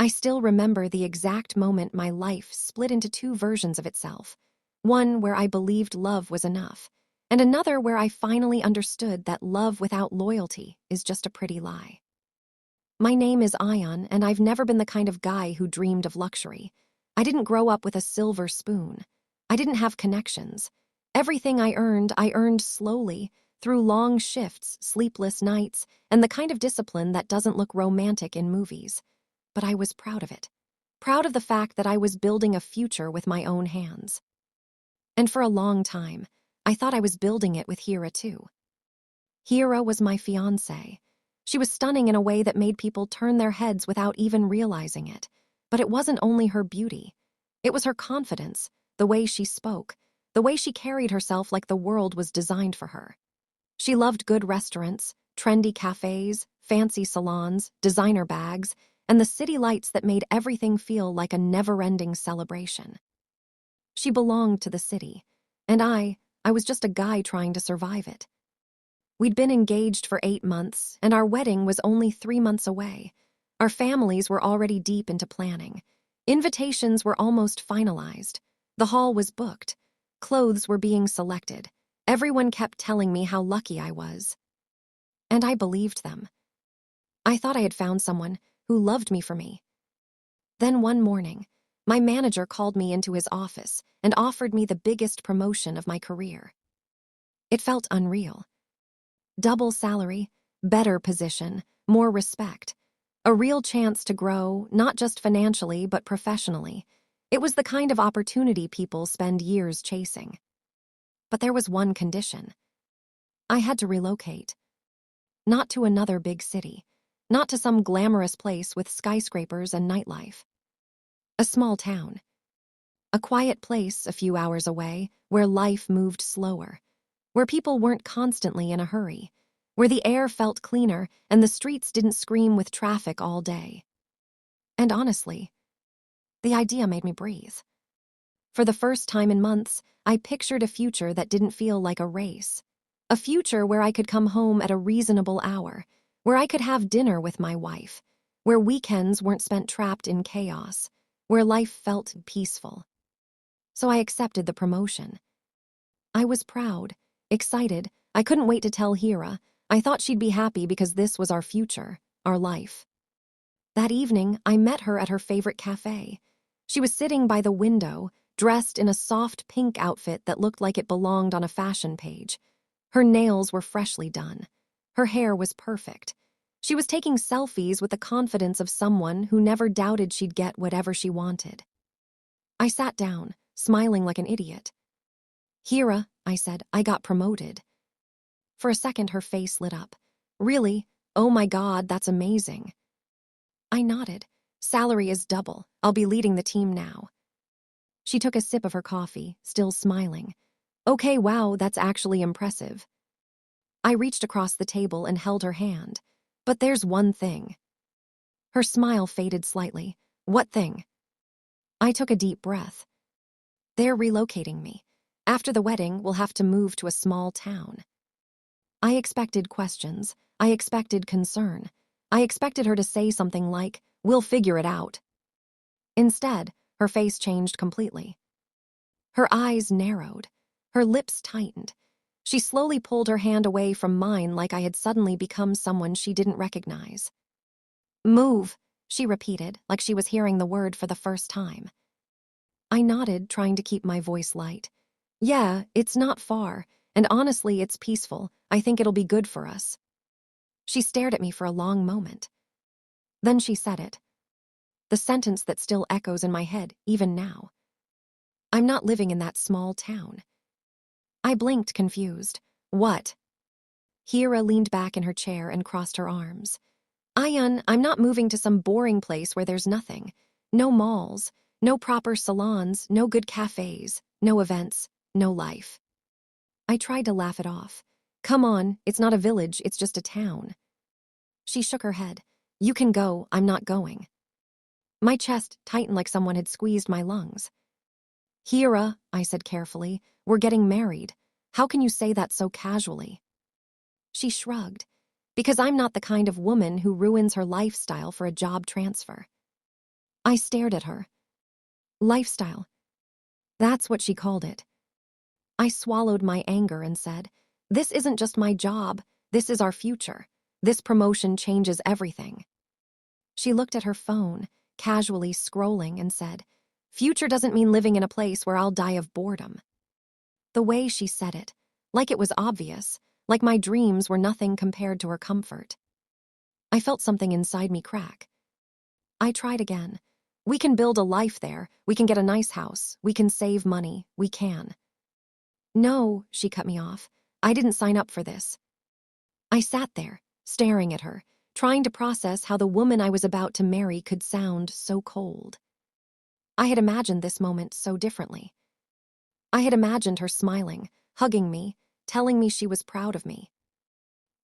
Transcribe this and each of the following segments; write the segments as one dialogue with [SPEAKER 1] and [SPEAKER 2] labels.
[SPEAKER 1] I still remember the exact moment my life split into two versions of itself. One where I believed love was enough, and another where I finally understood that love without loyalty is just a pretty lie. My name is Ion, and I've never been the kind of guy who dreamed of luxury. I didn't grow up with a silver spoon. I didn't have connections. Everything I earned slowly, through long shifts, sleepless nights, and the kind of discipline that doesn't look romantic in movies. But I was proud of it. Proud of the fact that I was building a future with my own hands. And for a long time, I thought I was building it with Hira too. Hira was my fiancée. She was stunning in a way that made people turn their heads without even realizing it. But it wasn't only her beauty. It was her confidence, the way she spoke, the way she carried herself like the world was designed for her. She loved good restaurants, trendy cafes, fancy salons, designer bags, and the city lights that made everything feel like a never-ending celebration. She belonged to the city, and I was just a guy trying to survive it. We'd been engaged for 8 months, and our wedding was only 3 months away. Our families were already deep into planning. Invitations were almost finalized. The hall was booked. Clothes were being selected. Everyone kept telling me how lucky I was. And I believed them. I thought I had found someone who loved me for me. Then one morning, my manager called me into his office and offered me the biggest promotion of my career. It felt unreal. Double salary, better position, more respect. A real chance to grow, not just financially, but professionally. It was the kind of opportunity people spend years chasing. But there was one condition. I had to relocate. Not to another big city. Not to some glamorous place with skyscrapers and nightlife. A small town. A quiet place a few hours away, where life moved slower. Where people weren't constantly in a hurry. Where the air felt cleaner and the streets didn't scream with traffic all day. And honestly, the idea made me breathe. For the first time in months, I pictured a future that didn't feel like a race. A future where I could come home at a reasonable hour, where I could have dinner with my wife, where weekends weren't spent trapped in chaos, where life felt peaceful. So I accepted the promotion. I was proud, excited. I couldn't wait to tell Hira. I thought she'd be happy because this was our future, our life. That evening, I met her at her favorite cafe. She was sitting by the window, dressed in a soft pink outfit that looked like it belonged on a fashion page. Her nails were freshly done. Her hair was perfect. She was taking selfies with the confidence of someone who never doubted she'd get whatever she wanted. I sat down, smiling like an idiot. "Hira," I said, "I got promoted." For a second, her face lit up. "Really? Oh my God, that's amazing." I nodded. "Salary is double. I'll be leading the team now." She took a sip of her coffee, still smiling. "Okay, wow, that's actually impressive." I reached across the table and held her hand. "But there's one thing." Her smile faded slightly. "What thing?" I took a deep breath. "They're relocating me. After the wedding, we'll have to move to a small town." I expected questions. I expected concern. I expected her to say something like, "We'll figure it out." Instead, her face changed completely. Her eyes narrowed. Her lips tightened. She slowly pulled her hand away from mine like I had suddenly become someone she didn't recognize. "Move," she repeated, like she was hearing the word for the first time. I nodded, trying to keep my voice light. "Yeah, it's not far, and honestly, it's peaceful. I think it'll be good for us." She stared at me for a long moment. Then she said it. The sentence that still echoes in my head, even now. "I'm not living in that small town." I blinked, confused. "What?" Hira leaned back in her chair and crossed her arms. I'm not moving to some boring place where there's nothing. No malls, no proper salons, no good cafes, no events, no life." I tried to laugh it off. "Come on, it's not a village, it's just a town." She shook her head. "You can go, I'm not going." My chest tightened like someone had squeezed my lungs. "Hira," I said carefully, "we're getting married. How can you say that so casually?" She shrugged. "Because I'm not the kind of woman who ruins her lifestyle for a job transfer." I stared at her. Lifestyle. That's what she called it. I swallowed my anger and said, "This isn't just my job, this is our future. This promotion changes everything." She looked at her phone, casually scrolling, and said, "Future doesn't mean living in a place where I'll die of boredom." The way she said it, like it was obvious, like my dreams were nothing compared to her comfort. I felt something inside me crack. I tried again. "We can build a life there, we can get a nice house, we can save money, we can." "No," she cut me off. "I didn't sign up for this." I sat there, staring at her, trying to process how the woman I was about to marry could sound so cold. I had imagined this moment so differently. I had imagined her smiling, hugging me, telling me she was proud of me.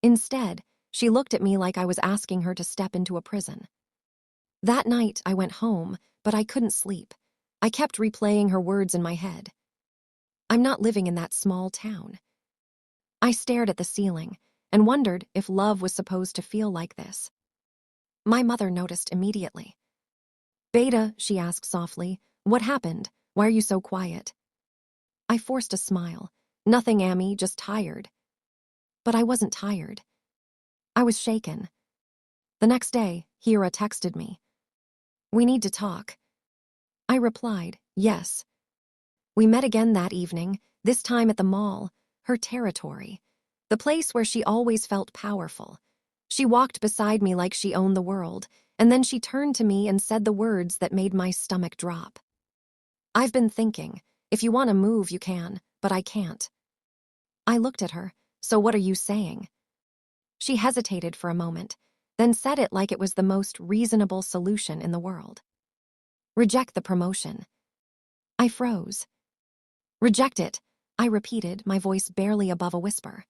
[SPEAKER 1] Instead, she looked at me like I was asking her to step into a prison. That night, I went home, but I couldn't sleep. I kept replaying her words in my head. "I'm not living in that small town." I stared at the ceiling and wondered if love was supposed to feel like this. My mother noticed immediately. "Beta," she asked softly, "what happened? Why are you so quiet?" I forced a smile. "Nothing, Ammy, just tired." But I wasn't tired. I was shaken. The next day, Hira texted me. "We need to talk." I replied, "Yes." We met again that evening, this time at the mall, her territory, the place where she always felt powerful. She walked beside me like she owned the world, and then she turned to me and said the words that made my stomach drop. "I've been thinking, if you want to move, you can, but I can't." I looked at her. "So what are you saying?" She hesitated for a moment, then said it like it was the most reasonable solution in the world. "Reject the promotion." I froze. "Reject it," I repeated, my voice barely above a whisper.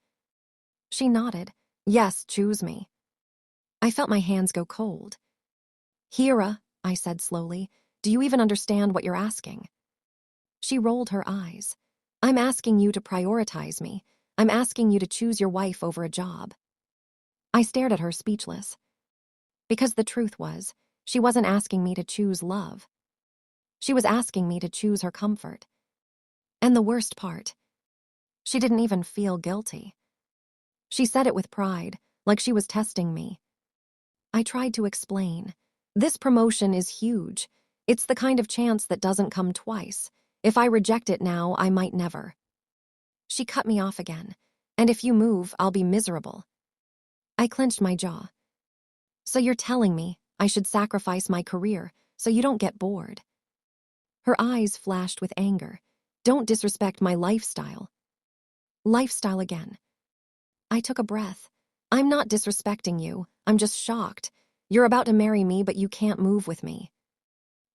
[SPEAKER 1] She nodded. "Yes, choose me." I felt my hands go cold. "Hira," I said slowly, "do you even understand what you're asking?" She rolled her eyes. "I'm asking you to prioritize me. I'm asking you to choose your wife over a job." I stared at her, speechless. Because the truth was, she wasn't asking me to choose love. She was asking me to choose her comfort. And the worst part, she didn't even feel guilty. She said it with pride, like she was testing me. I tried to explain. "This promotion is huge. It's the kind of chance that doesn't come twice. If I reject it now, I might never." She cut me off again. "And if you move, I'll be miserable." I clenched my jaw. "So you're telling me I should sacrifice my career so you don't get bored?" Her eyes flashed with anger. "Don't disrespect my lifestyle." Lifestyle again. I took a breath. "I'm not disrespecting you. I'm just shocked. You're about to marry me, but you can't move with me."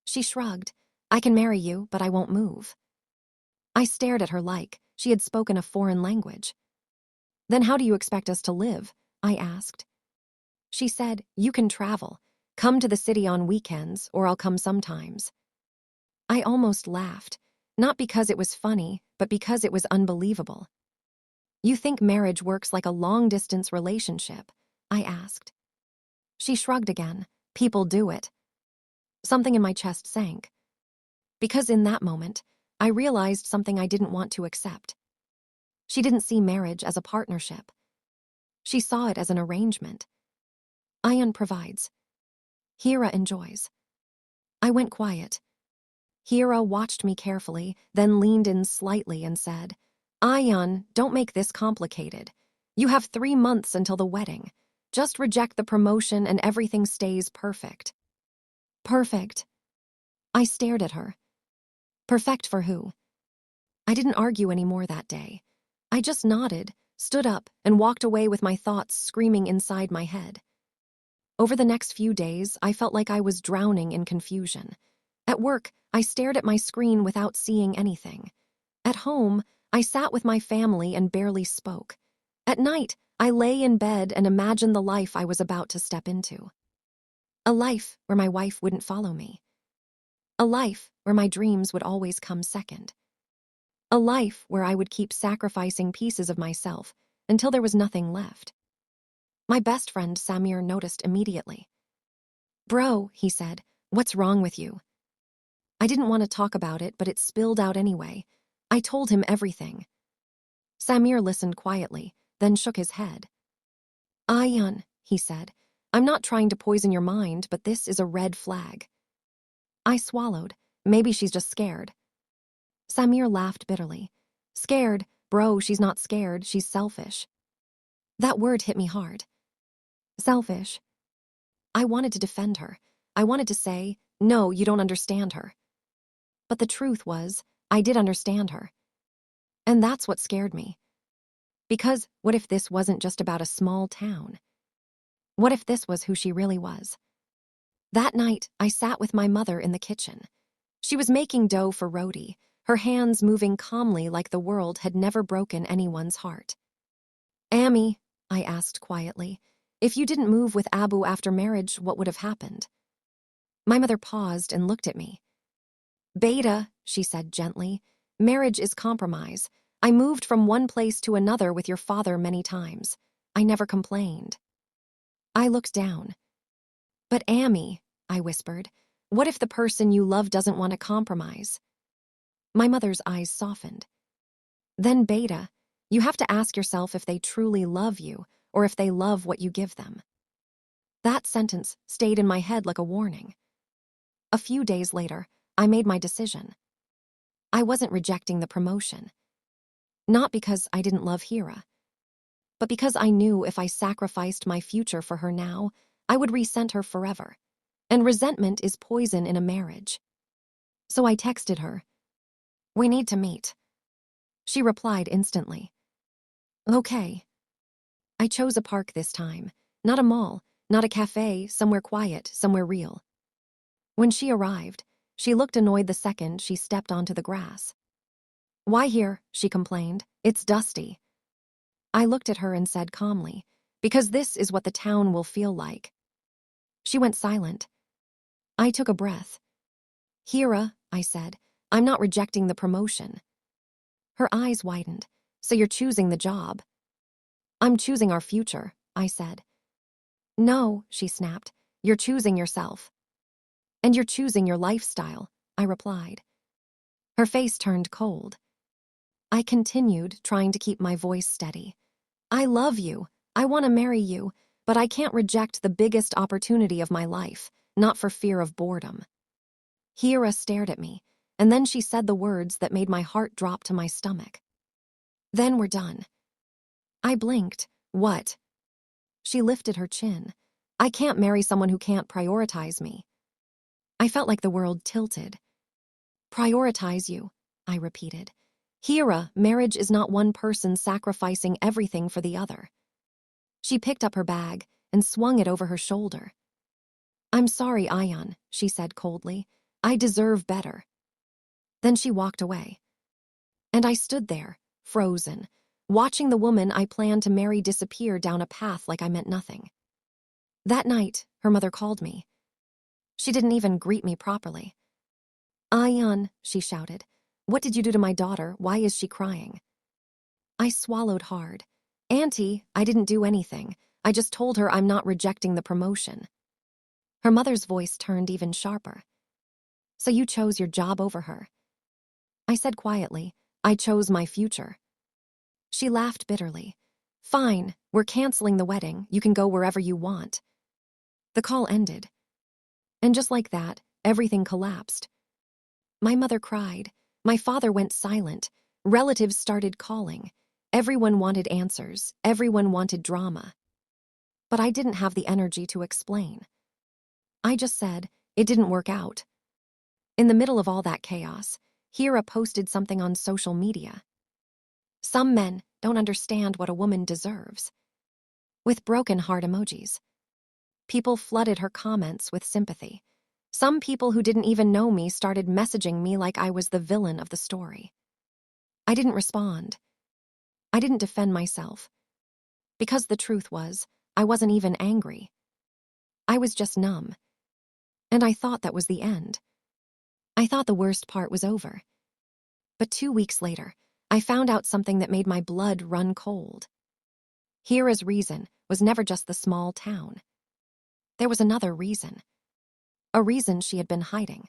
[SPEAKER 1] She shrugged. "I can marry you, but I won't move." I stared at her like she had spoken a foreign language. "Then how do you expect us to live?" I asked. She said, "You can travel. Come to the city on weekends, or I'll come sometimes." I almost laughed, not because it was funny, but because it was unbelievable. "You think marriage works like a long-distance relationship?" I asked. She shrugged again. "People do it." Something in my chest sank. Because in that moment, I realized something I didn't want to accept. She didn't see marriage as a partnership. She saw it as an arrangement. Ion provides. Hira enjoys. I went quiet. Hira watched me carefully, then leaned in slightly and said, "Ion, don't make this complicated. You have 3 months until the wedding. Just reject the promotion and everything stays perfect." Perfect. I stared at her. Perfect for who? I didn't argue anymore that day. I just nodded, stood up, and walked away with my thoughts screaming inside my head. Over the next few days, I felt like I was drowning in confusion. At work, I stared at my screen without seeing anything. At home, I sat with my family and barely spoke. At night, I lay in bed and imagined the life I was about to step into. A life where my wife wouldn't follow me. A life where my dreams would always come second. A life where I would keep sacrificing pieces of myself until there was nothing left. My best friend Samir noticed immediately. "Bro," he said, What's wrong with you? I didn't want to talk about it, but it spilled out anyway. I told him everything. Samir listened quietly, then shook his head. Ayaan, he said, I'm not trying to poison your mind, but this is a red flag. I swallowed. Maybe she's just scared. Samir laughed bitterly. Scared? Bro, she's not scared, she's selfish. That word hit me hard. Selfish. I wanted to defend her. I wanted to say, no, you don't understand her. But the truth was, I did understand her. And that's what scared me. Because what if this wasn't just about a small town? What if this was who she really was? That night, I sat with my mother in the kitchen. She was making dough for roti, her hands moving calmly like the world had never broken anyone's heart. Ammi, I asked quietly, if you didn't move with Abu after marriage, what would have happened? My mother paused and looked at me. Beta, she said gently, marriage is compromise. I moved from one place to another with your father many times. I never complained. I looked down. But Ammi, I whispered, what if the person you love doesn't want to compromise? My mother's eyes softened. Then Beta, you have to ask yourself if they truly love you or if they love what you give them. That sentence stayed in my head like a warning. A few days later, I made my decision. I wasn't rejecting the promotion. Not because I didn't love Hira, but because I knew if I sacrificed my future for her now, I would resent her forever. And resentment is poison in a marriage. So I texted her. We need to meet. She replied instantly. Okay. I chose a park this time. Not a mall, not a cafe, somewhere quiet, somewhere real. When she arrived, she looked annoyed the second she stepped onto the grass. Why here? She complained. It's dusty. I looked at her and said calmly, because this is what the town will feel like. She went silent. I took a breath. Hira, I said, I'm not rejecting the promotion. Her eyes widened. So you're choosing the job. I'm choosing our future, I said. No, she snapped. You're choosing yourself. And you're choosing your lifestyle, I replied. Her face turned cold. I continued, trying to keep my voice steady. I love you. I want to marry you, but I can't reject the biggest opportunity of my life, not for fear of boredom. Hira stared at me, and then she said the words that made my heart drop to my stomach. Then we're done. I blinked. What? She lifted her chin. I can't marry someone who can't prioritize me. I felt like the world tilted. Prioritize you, I repeated. Hira, marriage is not one person sacrificing everything for the other. She picked up her bag and swung it over her shoulder. I'm sorry, Ayaan, she said coldly. I deserve better. Then she walked away. And I stood there, frozen, watching the woman I planned to marry disappear down a path like I meant nothing. That night, her mother called me. She didn't even greet me properly. Ayaan, she shouted. What did you do to my daughter? Why is she crying? I swallowed hard. Auntie, I didn't do anything. I just told her I'm not rejecting the promotion. Her mother's voice turned even sharper. So you chose your job over her? I said quietly, I chose my future. She laughed bitterly. Fine, we're canceling the wedding. You can go wherever you want. The call ended. And just like that, everything collapsed. My mother cried. My father went silent. Relatives started calling. Everyone wanted answers. Everyone wanted drama. But I didn't have the energy to explain. I just said, it didn't work out. In the middle of all that chaos, Hira posted something on social media. Some men don't understand what a woman deserves. With broken heart emojis. People flooded her comments with sympathy. Some people who didn't even know me started messaging me like I was the villain of the story. I didn't respond. I didn't defend myself. Because the truth was, I wasn't even angry. I was just numb. And I thought that was the end. I thought the worst part was over. But 2 weeks later, I found out something that made my blood run cold. Hira's reason was never just the small town. There was another reason. a reason she had been hiding.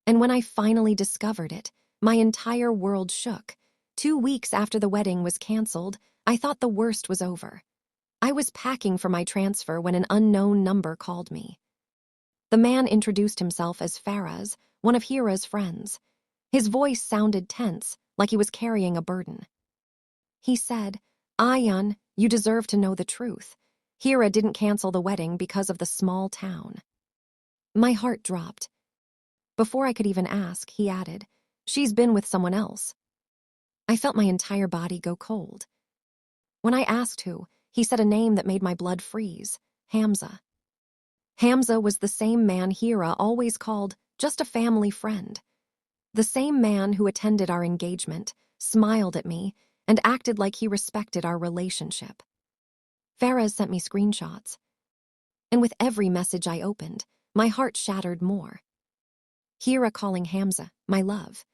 [SPEAKER 1] And when I finally discovered it, my entire world shook. 2 weeks after the wedding was canceled, I thought the worst was over. I was packing for my transfer when an unknown number called me. The man introduced himself as Faraz, one of Hira's friends. His voice sounded tense, like he was carrying a burden. He said, "Ayaan, you deserve to know the truth. Hira didn't cancel the wedding because of the small town." My heart dropped. Before I could even ask, he added, "She's been with someone else." I felt my entire body go cold. When I asked who, he said a name that made my blood freeze: Hamza. Hamza was the same man Hira always called just a family friend. The same man who attended our engagement, smiled at me, and acted like he respected our relationship. Faraz sent me screenshots. And with every message I opened, my heart shattered more. Hira calling Hamza my love.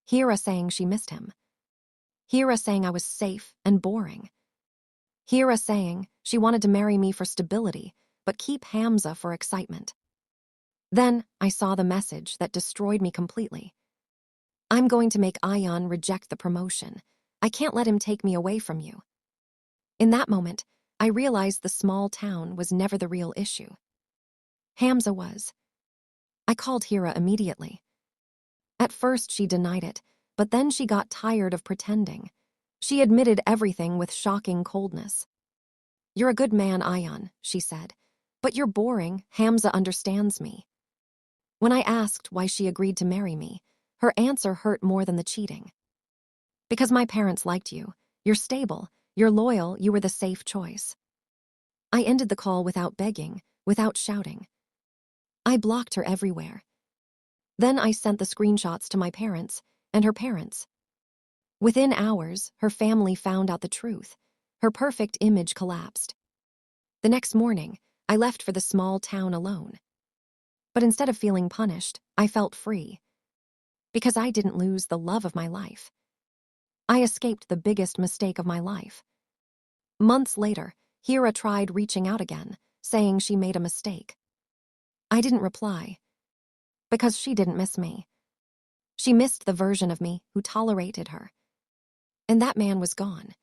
[SPEAKER 1] Hira saying she missed him. Hira saying I was safe and boring. Hira saying she wanted to marry me for stability, but keep Hamza for excitement. Then I saw the message that destroyed me completely. "I'm going to make Ayaan reject the promotion. I can't let him take me away from you." In that moment, I realized the small town was never the real issue. Hamza was. I called Hira immediately. At first she denied it, but then she got tired of pretending. She admitted everything with shocking coldness. "You're a good man, Ayaan," she said, "but you're boring. Hamza understands me." When I asked why she agreed to marry me, her answer hurt more than the cheating. "Because my parents liked you. You're stable, you're loyal, you were the safe choice." I ended the call without begging, without shouting. I blocked her everywhere. Then I sent the screenshots to my parents and her parents. Within hours, her family found out the truth. Her perfect image collapsed. The next morning, I left for the small town alone. But instead of feeling punished, I felt free. Because I didn't lose the love of my life. I escaped the biggest mistake of my life. Months later, Hira tried reaching out again, saying she made a mistake. I didn't reply. Because she didn't miss me. She missed the version of me who tolerated her. And that man was gone.